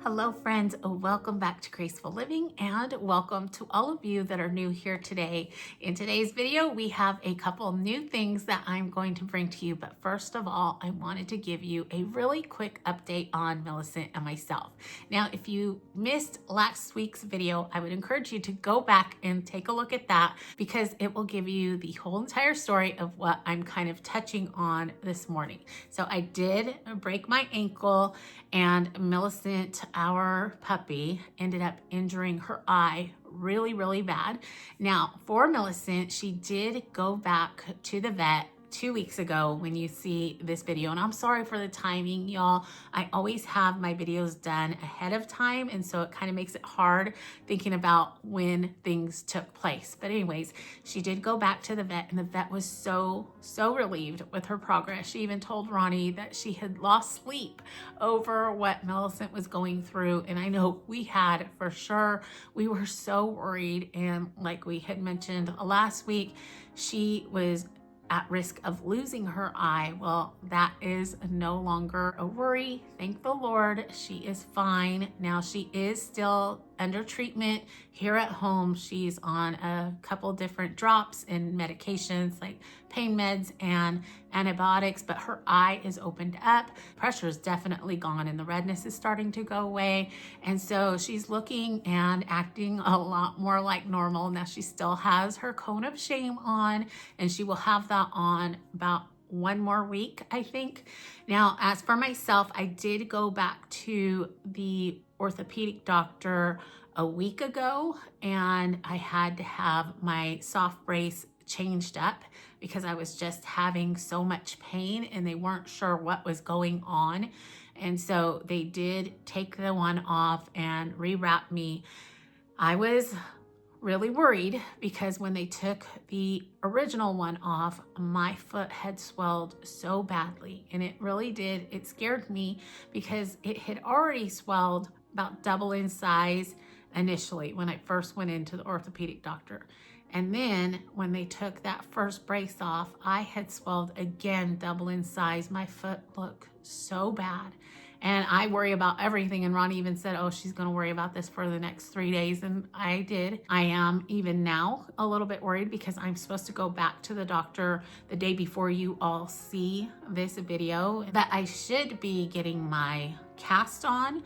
Hello friends, welcome back to Graceful Living and welcome to all of you that are new here today. In today's video, we have a couple new things that I'm going to bring to you, but first of all, I wanted to give you a really quick update on Millicent and myself. Now, if you missed last week's video, I would encourage you to go back and take a look at that because it will give you the whole entire story of what I'm kind of touching on this morning. So I did break my ankle and Millicent, our puppy, ended up injuring her eye really bad. Now, for Millicent, she did go back to the vet 2 weeks ago when you see this video, and I'm sorry for the timing, y'all. I always have my videos done ahead of time, and so it kind of makes it hard thinking about when things took place. But anyways, she did go back to the vet, and the vet was so relieved with her progress. She even told Ronnie that she had lost sleep over what Millicent was going through, and I know we had for sure. We were so worried, and like we had mentioned last week, she was at risk of losing her eye. Well, that is no longer a worry. Thank the Lord. She is fine. Now, she is still under treatment here at home. She's on a couple different drops and medications like pain meds and antibiotics, but her eye is opened up. Pressure is definitely gone and the redness is starting to go away. And so she's looking and acting a lot more like normal. Now, she still has her cone of shame on, and she will have that on about 1 more week, I think. Now, as for myself, I did go back to the orthopedic doctor a week ago, and I had to have my soft brace changed up because I was just having so much pain and they weren't sure what was going on. And so they did take the one off and rewrap me. I was really worried because when they took the original one off, my foot had swelled so badly, and it really did. It scared me because it had already swelled about double in size initially when I first went into the orthopedic doctor. And then when they took that first brace off, I had swelled again double in size. My foot looked so bad. And I worry about everything. And Ronnie even said, oh, she's going to worry about this for the next 3 days. And I did. I am even now a little bit worried because I'm supposed to go back to the doctor the day before you all see this video. But I should be getting my cast on,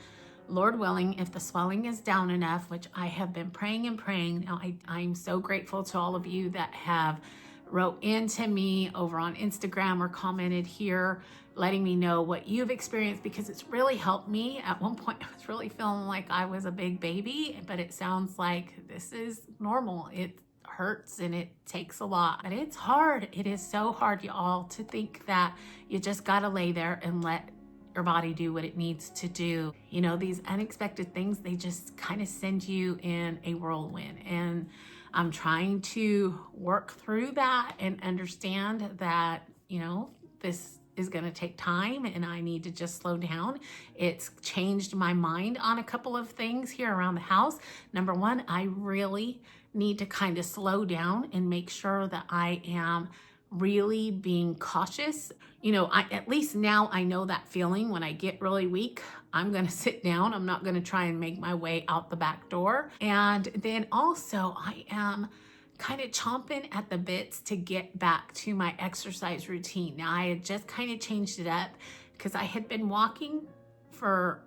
Lord willing, if the swelling is down enough, which I have been praying and praying. Now, I'm so grateful to all of you that have wrote into me over on Instagram or commented here, letting me know what you've experienced, because it's really helped me. At one point, I was really feeling like I was a big baby, but it sounds like this is normal. It hurts and it takes a lot, but it's hard. It is so hard, y'all, to think that you just gotta lay there and let your body do what it needs to do. You know, these unexpected things, they just kind of send you in a whirlwind. And I'm trying to work through that and understand that, you know, this is going to take time and I need to just slow down. It's changed my mind on a couple of things here around the house. Number one, I really need to kind of slow down and make sure that I am really being cautious. You know, at least now I know that feeling when I get really weak. I'm going to sit down. I'm not going to try and make my way out the back door. And then also I am kind of chomping at the bits to get back to my exercise routine. Now, I had just kind of changed it up because I had been walking for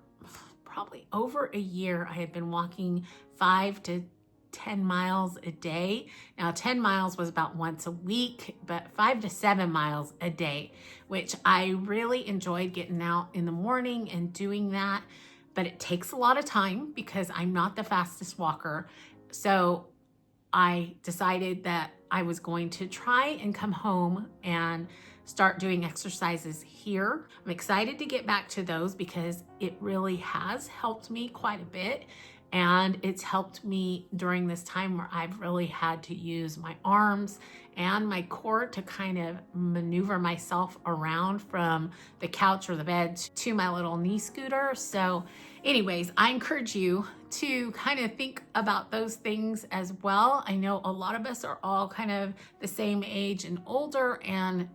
probably over a year. I had been walking 5 to 10 miles a day. Now, 10 miles was about once a week, but 5 to 7 miles a day, which I really enjoyed getting out in the morning and doing that. But it takes a lot of time because I'm not the fastest walker. So I decided that I was going to try and come home and start doing exercises here. I'm excited to get back to those because it really has helped me quite a bit. And it's helped me during this time where I've really had to use my arms and my core to kind of maneuver myself around from the couch or the bed to my little knee scooter. So anyways, I encourage you to kind of think about those things as well. I know a lot of us are all kind of the same age and older, and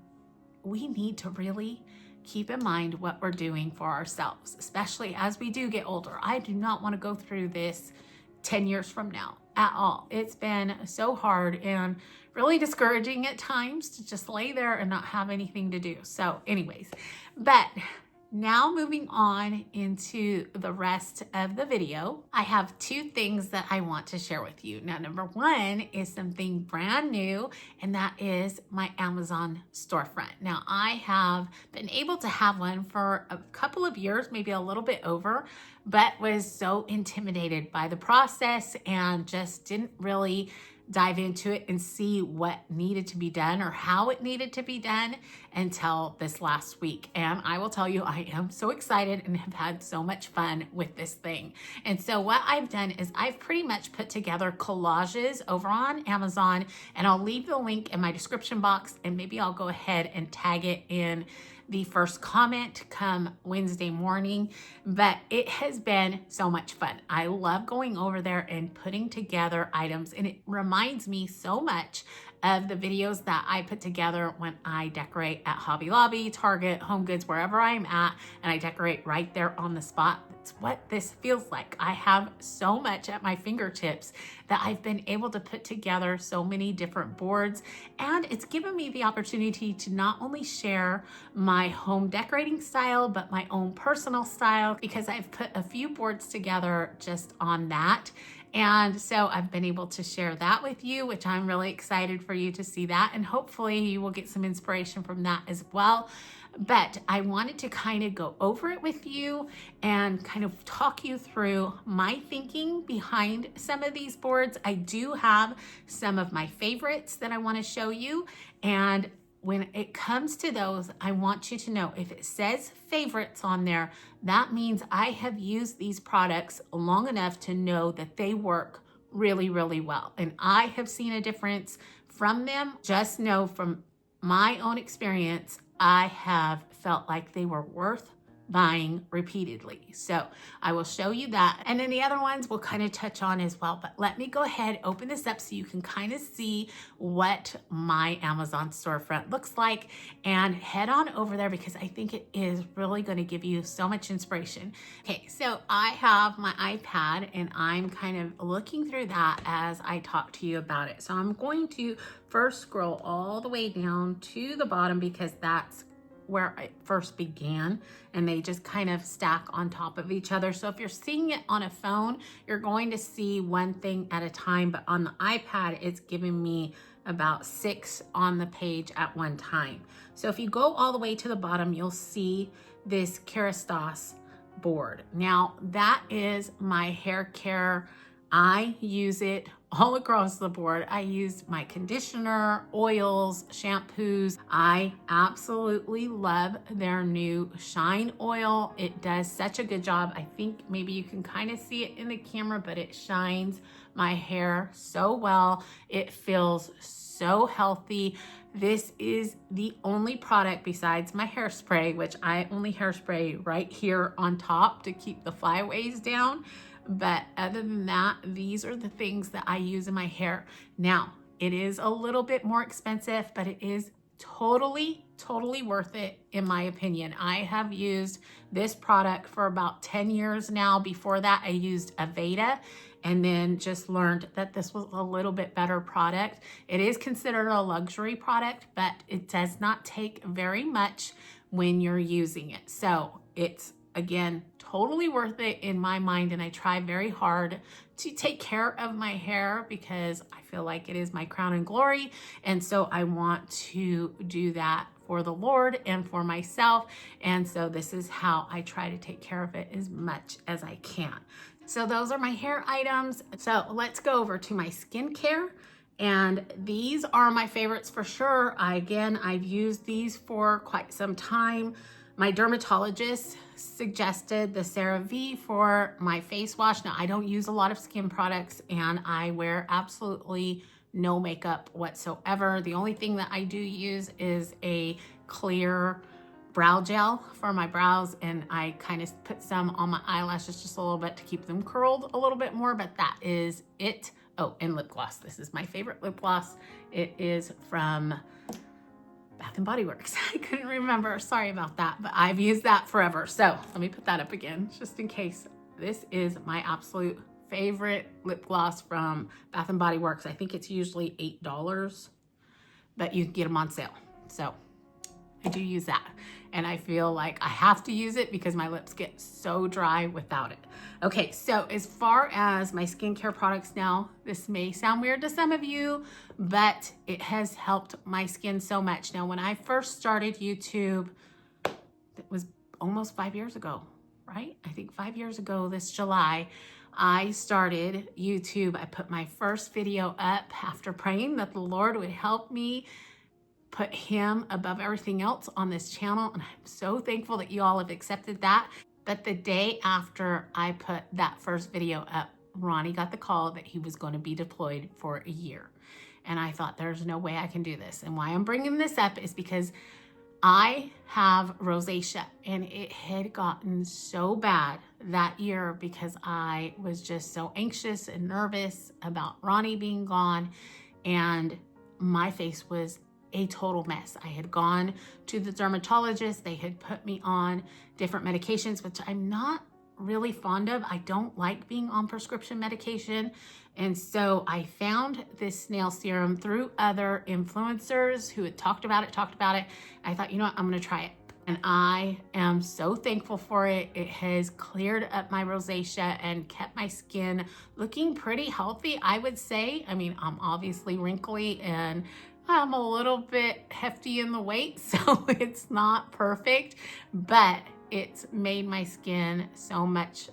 we need to really keep in mind what we're doing for ourselves, especially as we do get older. I do not want to go through this 10 years from now at all. It's been so hard and really discouraging at times to just lay there and not have anything to do. So anyways, but now moving on into the rest of the video, I have two things that I want to share with you. Now, number one is something brand new, and that is my Amazon storefront. Now, I have been able to have one for a couple of years, maybe a little bit over, but was so intimidated by the process and just didn't really dive into it and see what needed to be done or how it needed to be done until this last week. And I will tell you, I am so excited and have had so much fun with this thing. And so what I've done is I've pretty much put together collages over on Amazon, and I'll leave the link in my description box, and maybe I'll go ahead and tag it in the first comment come Wednesday morning. But it has been so much fun. I love going over there and putting together items, and it reminds me so much of the videos that I put together when I decorate at Hobby Lobby, Target, Home Goods, wherever I'm at, and I decorate right there on the spot. That's what this feels like. I have so much at my fingertips that I've been able to put together so many different boards, and it's given me the opportunity to not only share my home decorating style, but my own personal style, because I've put a few boards together just on that. And so I've been able to share that with you, which I'm really excited for you to see that. And hopefully you will get some inspiration from that as well. But I wanted to kind of go over it with you and kind of talk you through my thinking behind some of these boards. I do have some of my favorites that I want to show you. And when it comes to those, I want you to know if it says favorites on there, that means I have used these products long enough to know that they work really, really well. And I have seen a difference from them. Just know from my own experience, I have felt like they were worth buying repeatedly. So I will show you that. And then the other ones we'll kind of touch on as well. But let me go ahead, open this up so you can kind of see what my Amazon storefront looks like, and head on over there because I think it is really going to give you so much inspiration. Okay, so I have my iPad and I'm kind of looking through that as I talk to you about it. So I'm going to first scroll all the way down to the bottom because that's where I first began, and they just kind of stack on top of each other. So if you're seeing it on a phone, you're going to see one thing at a time, but on the iPad, it's giving me about 6 on the page at one time. So if you go all the way to the bottom, you'll see this Kerastase board. Now that is my hair care. I use it all across the board. I use my conditioner, oils, shampoos. I absolutely love their new Shine Oil. It does such a good job. I think maybe you can kind of see it in the camera, but it shines my hair so well. It feels so healthy. This is the only product besides my hairspray, which I only hairspray right here on top to keep the flyaways down. But other than that, these are the things that I use in my hair. Now, it is a little bit more expensive, but it is totally worth it in my opinion. I have used this product for about 10 years now. Before that, I used Aveda, and then just learned that this was a little bit better product. It is considered a luxury product, but it does not take very much when you're using it. So it's, again, totally worth it in my mind, and I try very hard to take care of my hair because I feel like it is my crown and glory, and so I want to do that for the Lord and for myself, and so this is how I try to take care of it as much as I can. So those are my hair items. So let's go over to my skincare. And these are my favorites for sure. I've used these for quite some time. My dermatologist suggested the CeraVe for my face wash. Now, I don't use a lot of skin products and I wear absolutely no makeup whatsoever. The only thing that I do use is a clear brow gel for my brows, and I kind of put some on my eyelashes just a little bit to keep them curled a little bit more, but that is it. Oh, and lip gloss. This is my favorite lip gloss. It is from Bath and Body Works. I couldn't remember, sorry about that, but I've used that forever. So let me put that up again, just in case. This is my absolute favorite lip gloss from Bath and Body Works. I think it's usually $8, but you can get them on sale. So I do use that. And I feel like I have to use it because my lips get so dry without it. Okay, so as far as my skincare products now, this may sound weird to some of you, but it has helped my skin so much. Now, when I first started YouTube, it was almost 5 years ago, right? I think 5 years ago this July, I started YouTube. I put my first video up after praying that the Lord would help me put him above everything else on this channel. And I'm so thankful that you all have accepted that. But the day after I put that first video up, Ronnie got the call that he was going to be deployed for a year. And I thought, there's no way I can do this. And why I'm bringing this up is because I have rosacea, and it had gotten so bad that year because I was just so anxious and nervous about Ronnie being gone, and my face was a total mess. I had gone to the dermatologist. They had put me on different medications, which I'm not really fond of. I don't like being on prescription medication. And so I found this snail serum through other influencers who had talked about it. I thought, you know what, I'm going to try it. And I am so thankful for it. It has cleared up my rosacea and kept my skin looking pretty healthy, I would say. I mean, I'm obviously wrinkly and I'm a little bit hefty in the weight, so it's not perfect, but it's made my skin so much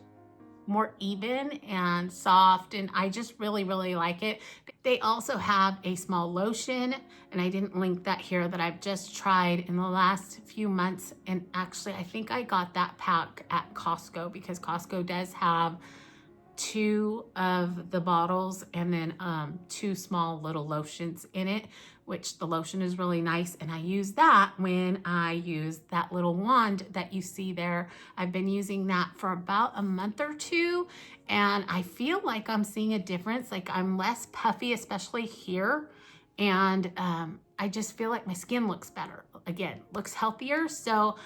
more even and soft, and I just really, really like it. They also have a small lotion, and I didn't link that here, that I've just tried in the last few months, and actually I think I got that pack at Costco because Costco does have 2 of the bottles and then 2 small little lotions in it, which the lotion is really nice. And I use that when I use that little wand that you see there. I've been using that for about a month or 2, and I feel like I'm seeing a difference. Like I'm less puffy, especially here. And I just feel like my skin looks better. Again, looks healthier. So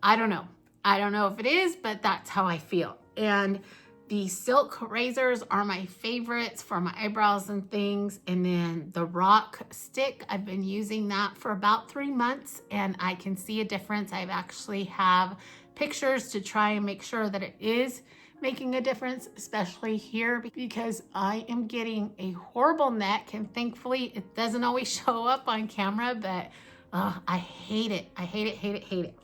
I don't know. I don't know if it is, but that's how I feel. And the silk razors are my favorites for my eyebrows and things. And then the rock stick, I've been using that for about 3 months and I can see a difference. I've actually have pictures to try and make sure that it is making a difference, especially here because I am getting a horrible neck, and thankfully it doesn't always show up on camera, but I hate it. I hate it.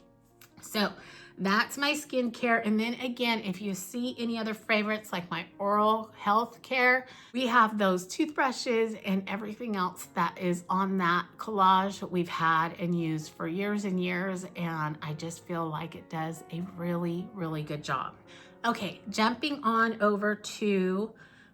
So that's my skincare. And then again, if you see any other favorites like my oral health care, we have those toothbrushes and everything else that is on that collage we've had and used for years and years. And I just feel like it does a really, really good job. Okay, jumping on over to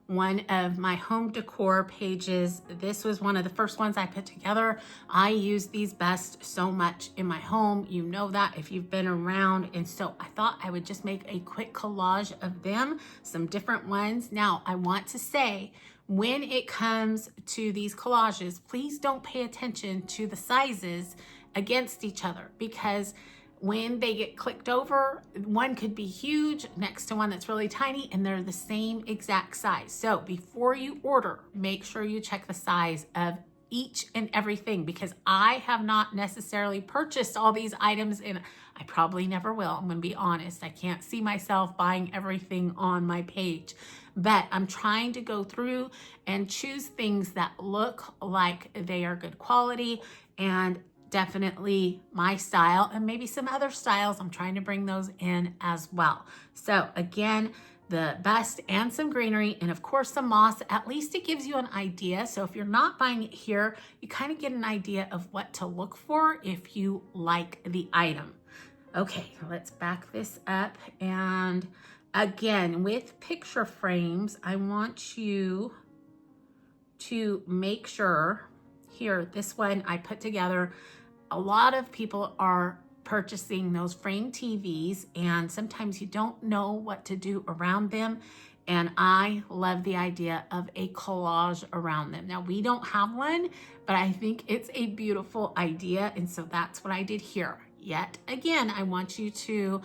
one of my home decor pages. This was one of the first ones I put together. I use these best so much in my home. You know that if you've been around. And so I thought I would just make a quick collage of them, some different ones. Now, I want to say, when it comes to these collages, please don't pay attention to the sizes against each other, because when they get clicked over, one could be huge next to one that's really tiny, and they're the same exact size. So before you order, make sure you check the size of each and everything, because I have not necessarily purchased all these items, and I probably never will. I'm gonna be honest. I can't see myself buying everything on my page, but I'm trying to go through and choose things that look like they are good quality and definitely my style, and maybe some other styles. I'm trying to bring those in as well. So again, the best and some greenery, and of course some moss. At least it gives you an idea. So if you're not buying it here, you kind of get an idea of what to look for if you like the item. Okay, let's back this up. And again, with picture frames, I want you to make sure here, this one I put together. A lot of people are purchasing those frame TVs, and sometimes you don't know what to do around them. And I love the idea of a collage around them. Now, we don't have one, but I think it's a beautiful idea. And so that's what I did here. Yet again, I want you to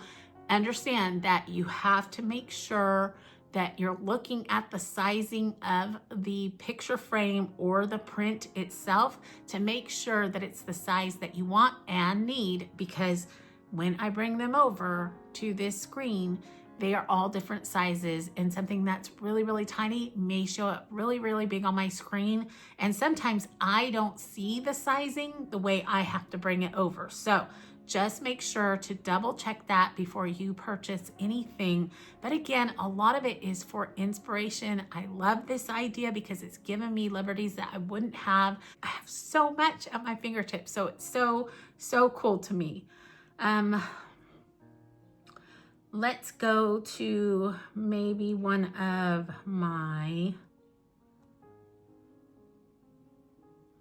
understand that you have to make sure that you're looking at the sizing of the picture frame or the print itself to make sure that it's the size that you want and need, because when I bring them over to this screen, they are all different sizes, and something that's really, really tiny may show up really, really big on my screen. And sometimes I don't see the sizing the way I have to bring it over. So just make sure to double check that before you purchase anything. But again, a lot of it is for inspiration. I love this idea because it's given me liberties that I wouldn't have. I have so much at my fingertips. So it's so, so cool to me. Let's go to maybe one of my,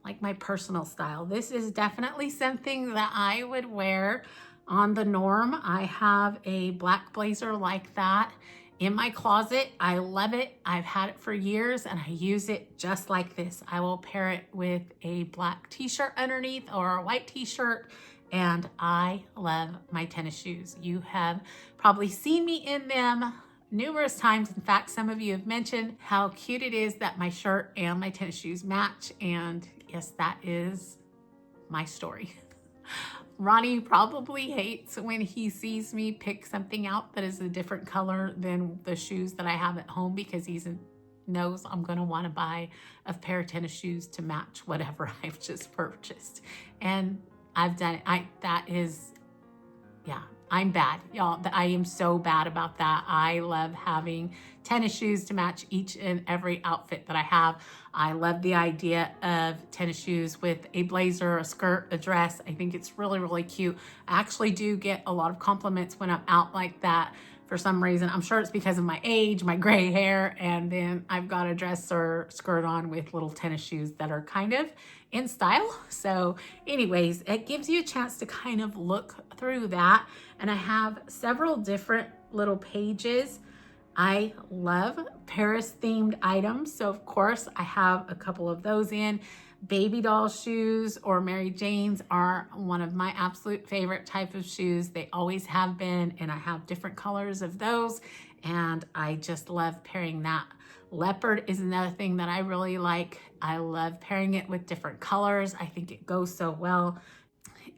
like my personal style. This is definitely something that I would wear on the norm. I have a black blazer like that in my closet. I love it. I've had it for years and I use it just like this. I will pair it with a black t-shirt underneath or a white t-shirt. And I love my tennis shoes. You have probably seen me in them numerous times. In fact, some of you have mentioned how cute it is that my shirt and my tennis shoes match. And yes, that is my story. Ronnie probably hates when he sees me pick something out that is a different color than the shoes that I have at home, because he knows I'm gonna wanna buy a pair of tennis shoes to match whatever I've just purchased. And I've done it. I'm bad, y'all. I am so bad about that. I love having tennis shoes to match each and every outfit that I have. I love the idea of tennis shoes with a blazer, a skirt, a dress. I think it's really, really cute. I actually do get a lot of compliments when I'm out like that. For some reason, I'm sure it's because of my age, my gray hair, and then I've got a dress or skirt on with little tennis shoes that are kind of in style. So anyways, it gives you a chance to kind of look through that. And I have several different little pages. I love Paris themed items. So of course I have a couple of those in. Baby doll shoes or Mary Jane's are one of my absolute favorite type of shoes. They always have been, and I have different colors of those, and I just love pairing that. Leopard is another thing that I really like. I love pairing it with different colors. I think it goes so well.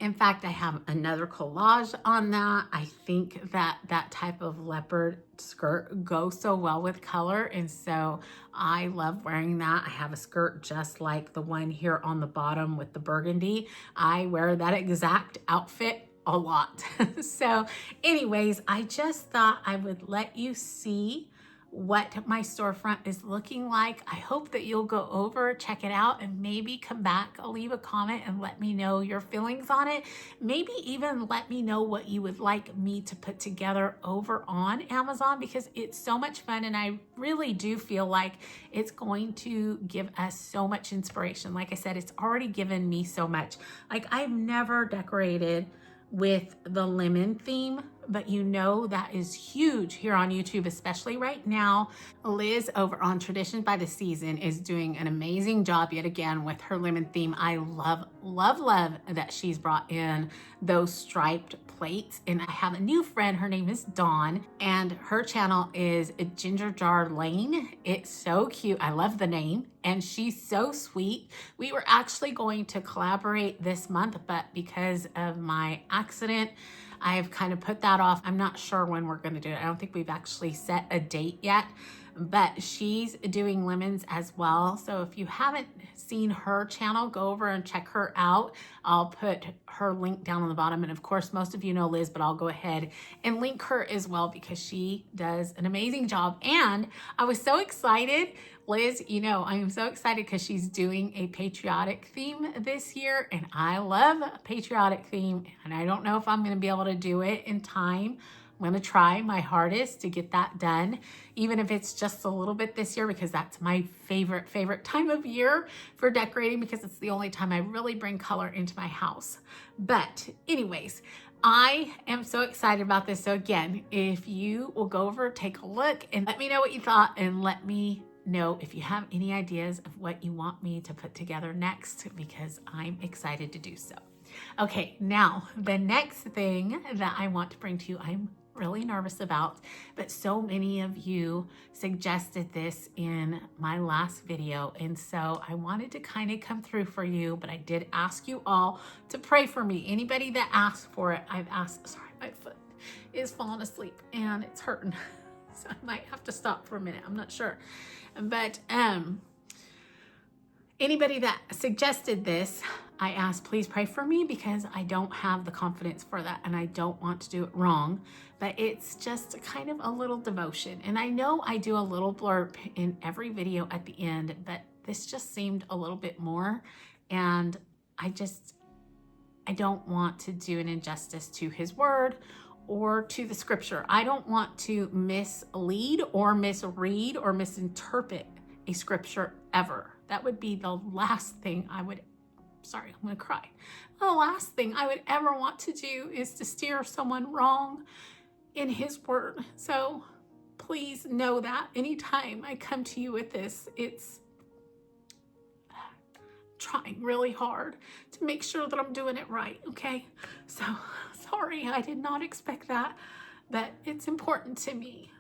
In fact, I have another collage on that. I think that that type of leopard skirt goes so well with color, and so I love wearing that. I have a skirt just like the one here on the bottom with the burgundy. I wear that exact outfit a lot. So anyways, I just thought I would let you see what my storefront is looking like. I hope that you'll go over, check it out, and maybe come back, leave a comment and let me know your feelings on it. Maybe even let me know what you would like me to put together over on Amazon, because it's so much fun and I really do feel like it's going to give us so much inspiration. Like I said, it's already given me so much. Like, I've never decorated with the lemon theme, but you know that is huge here on YouTube, especially right now. Liz over on Tradition by the Season is doing an amazing job yet again with her lemon theme. I love, love, love that she's brought in those striped plates. And I have a new friend, her name is Dawn, and her channel is Ginger Jar Lane. It's so cute. I love the name. And she's so sweet. We were actually going to collaborate this month, but because of my accident, I've kind of put that off. I'm not sure when we're going to do it. I don't think we've actually set a date yet, but she's doing lemons as well. So if you haven't seen her channel, go over and check her out. I'll put her link down on the bottom. And of course, most of you know Liz, but I'll go ahead and link her as well because she does an amazing job. And I was so excited. Liz, you know, I am so excited because she's doing a patriotic theme this year, and I love a patriotic theme, and I don't know if I'm going to be able to do it in time I'm gonna try my hardest to get that done, even if it's just a little bit this year, because that's my favorite time of year for decorating, because it's the only time I really bring color into my house. But anyways, I am so excited about this. So again, if you will go over, take a look and let me know what you thought, and let me know if you have any ideas of what you want me to put together next, because I'm excited to do so. Okay, now the next thing that I want to bring to you, I'm really nervous about, but so many of you suggested this in my last video, and so I wanted to kind of come through for you, but I did ask you all to pray for me. Anybody that asked for it, I've asked. Sorry, my foot is falling asleep and it's hurting, so I might have to stop for a minute. I'm not sure, but anybody that suggested this, I asked, please pray for me, because I don't have the confidence for that and I don't want to do it wrong. But it's just kind of a little devotion. And I know I do a little blurb in every video at the end, but this just seemed a little bit more. And I don't want to do an injustice to his word or to the scripture. I don't want to mislead or misread or misinterpret a scripture ever. That would be the last thing I would, sorry, I'm gonna cry. The last thing I would ever want to do is to steer someone wrong in his word. So please know that anytime I come to you with this, it's trying really hard to make sure that I'm doing it right, okay? So sorry, I did not expect that, but it's important to me.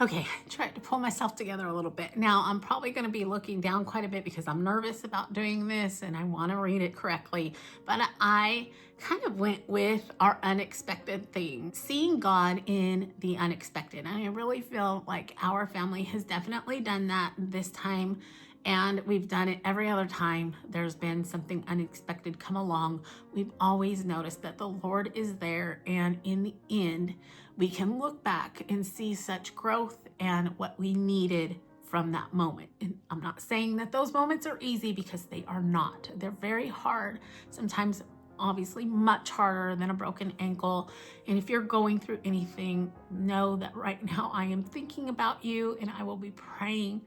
Okay, I tried to pull myself together a little bit. Now, I'm probably going to be looking down quite a bit because I'm nervous about doing this and I want to read it correctly. But I kind of went with our unexpected theme, seeing God in the unexpected. And I really feel like our family has definitely done that this time. And we've done it every other time there's been something unexpected come along. We've always noticed that the Lord is there, and in the end, we can look back and see such growth and what we needed from that moment. And I'm not saying that those moments are easy, because they are not. They're very hard. Sometimes, obviously, much harder than a broken ankle. And if you're going through anything, know that right now I am thinking about you, and I will be praying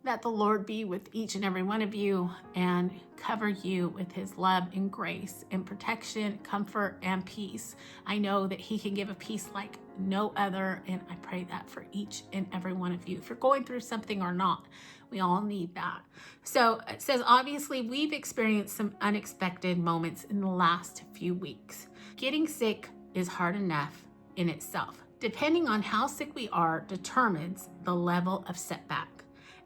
that the Lord be with each and every one of you and cover you with his love and grace and protection, comfort, and peace. I know that he can give a peace like no other, and I pray that for each and every one of you. If you're going through something or not, we all need that. So it says, obviously, we've experienced some unexpected moments in the last few weeks. Getting sick is hard enough in itself. Depending on how sick we are determines the level of setback.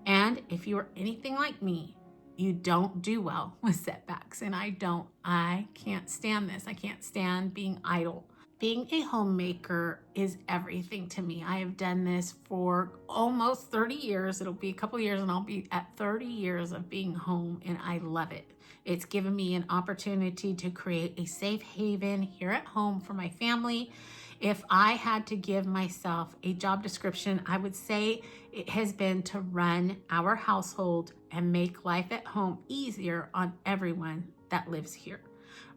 And if you are anything like me, you don't do well with setbacks. And I can't stand this. I can't stand being idle. Being a homemaker is everything to me. I have done this for almost 30 years. It'll be a couple years and I'll be at 30 years of being home, and I love it. It's given me an opportunity to create a safe haven here at home for my family. If I had to give myself a job description, I would say it has been to run our household and make life at home easier on everyone that lives here.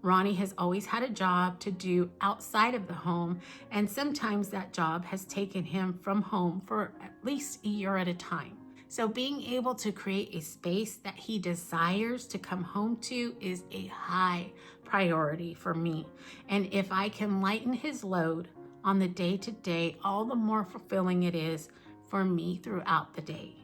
Ronnie has always had a job to do outside of the home, and sometimes that job has taken him from home for at least a year at a time. So being able to create a space that he desires to come home to is a high priority for me. And if I can lighten his load on the day-to-day, all the more fulfilling it is for me throughout the day.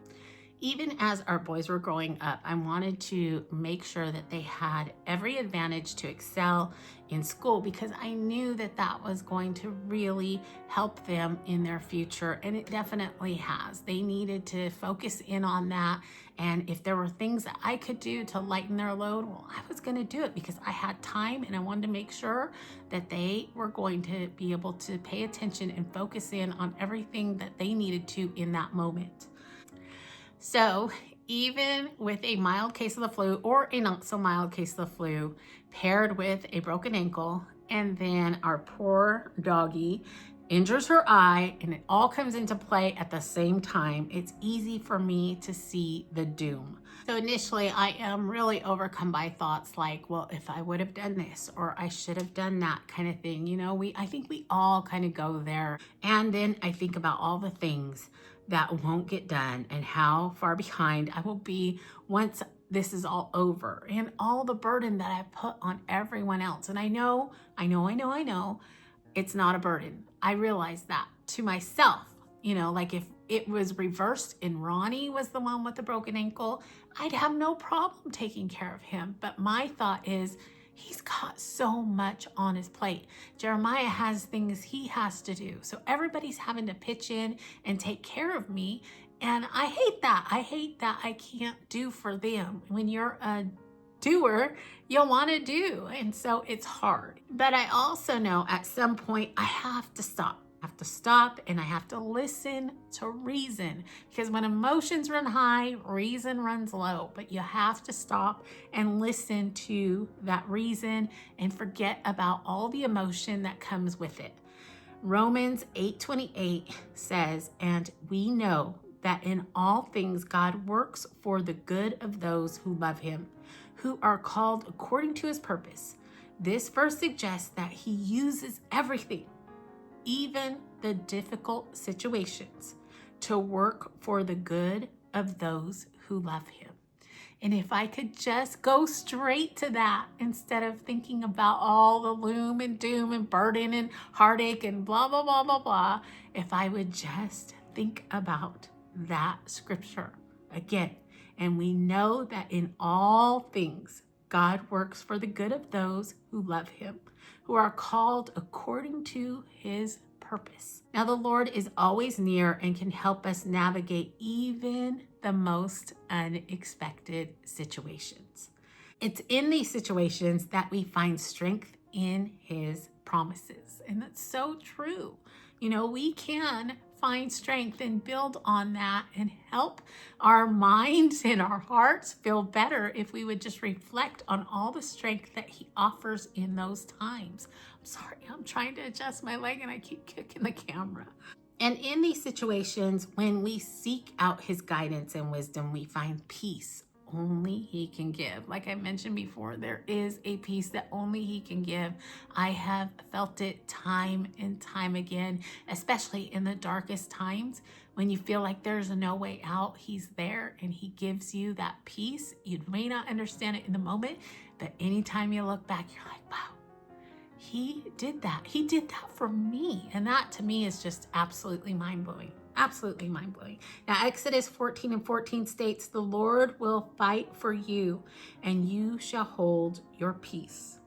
Even as our boys were growing up, I wanted to make sure that they had every advantage to excel in school, because I knew that that was going to really help them in their future, and it definitely has. They needed to focus in on that, and if there were things that I could do to lighten their load, well, I was going to do it, because I had time and I wanted to make sure that they were going to be able to pay attention and focus in on everything that they needed to in that moment. So even with a mild case of the flu or a not so mild case of the flu, paired with a broken ankle, and then our poor doggy injures her eye, and it all comes into play at the same time, it's easy for me to see the doom. So initially, I am really overcome by thoughts like, well, if I would have done this, or I should have done that kind of thing. You know, I think we all kind of go there. And then I think about all the things that won't get done and how far behind I will be once this is all over, and all the burden that I put on everyone else. And I know, it's not a burden. I realize that to myself, you know, like if it was reversed and Ronnie was the one with the broken ankle, I'd have no problem taking care of him. But my thought is, he's got so much on his plate. Jeremiah has things he has to do. So everybody's having to pitch in and take care of me. And I hate that. I hate that I can't do for them. When you're a doer, you'll want to do. And so it's hard. But I also know at some point I have to stop. I have to stop and I have to listen to reason, because when emotions run high, reason runs low. But you have to stop and listen to that reason and forget about all the emotion that comes with it. Romans 8:28 says, "And we know that in all things God works for the good of those who love him, who are called according to his purpose." This verse suggests that he uses everything, even the difficult situations, to work for the good of those who love him. And if I could just go straight to that instead of thinking about all the gloom and doom and burden and heartache and blah, blah, blah, blah, blah, if I would just think about that scripture again. And we know that in all things, God works for the good of those who love him, who are called according to his purpose. Now, the Lord is always near and can help us navigate even the most unexpected situations. It's in these situations that we find strength in his promises. And that's so true. You know, we can find strength and build on that and help our minds and our hearts feel better if we would just reflect on all the strength that he offers in those times. I'm sorry, I'm trying to adjust my leg and I keep kicking the camera. And in these situations, when we seek out his guidance and wisdom, we find peace only he can give. Like I mentioned before, there is a peace that only he can give. I have felt it time and time again, especially in the darkest times when you feel like there's no way out. He's there and he gives you that peace. You may not understand it in the moment, but anytime you look back, you're like, wow, he did that. He did that for me. And that to me is just absolutely mind-blowing. Absolutely mind-blowing. Now, Exodus 14:14 states, "The Lord will fight for you and you shall hold your peace."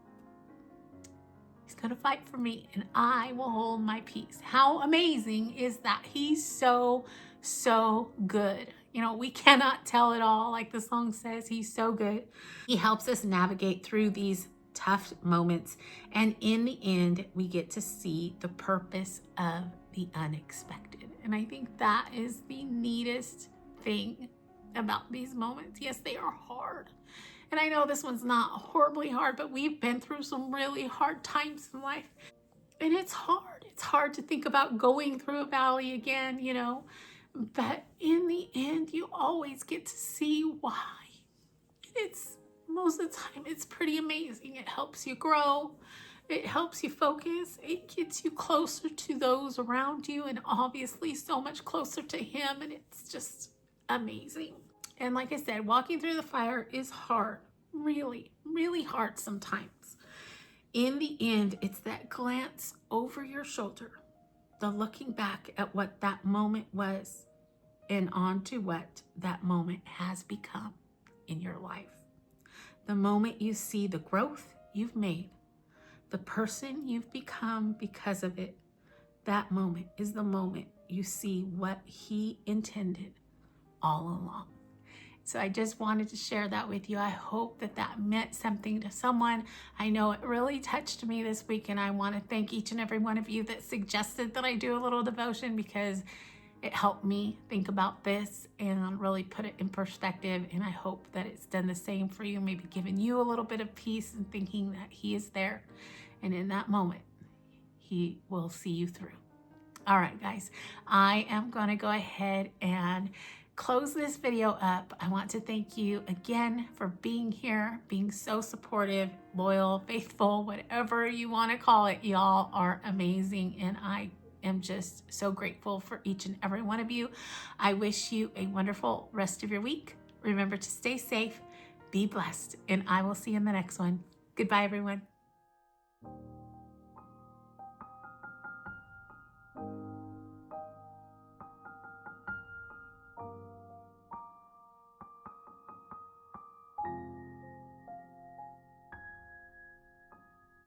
He's going to fight for me and I will hold my peace. How amazing is that? He's so, so good. You know, we cannot tell it all. Like the song says, he's so good. He helps us navigate through these tough moments. And in the end, we get to see the purpose of the unexpected. And I think that is the neatest thing about these moments. Yes, they are hard. And I know this one's not horribly hard, but we've been through some really hard times in life. And it's hard. It's hard to think about going through a valley again, you know. But in the end, you always get to see why. Most of the time, it's pretty amazing. It helps you grow. It helps you focus. It gets you closer to those around you and obviously so much closer to him. And it's just amazing. And like I said, walking through the fire is hard. Really, really hard sometimes. In the end, it's that glance over your shoulder, the looking back at what that moment was and on to what that moment has become in your life. The moment you see the growth you've made, the person you've become because of it, that moment is the moment you see what he intended all along. So I just wanted to share that with you. I hope that that meant something to someone. I know it really touched me this week, and I want to thank each and every one of you that suggested that I do a little devotion, because it helped me think about this and really put it in perspective. And I hope that it's done the same for you, maybe giving you a little bit of peace and thinking that he is there. And in that moment, he will see you through. All right, guys, I am going to go ahead and close this video up. I want to thank you again for being here, being so supportive, loyal, faithful, whatever you want to call it. Y'all are amazing, and I am just so grateful for each and every one of you. I wish you a wonderful rest of your week. Remember to stay safe, be blessed, and I will see you in the next one. Goodbye, everyone.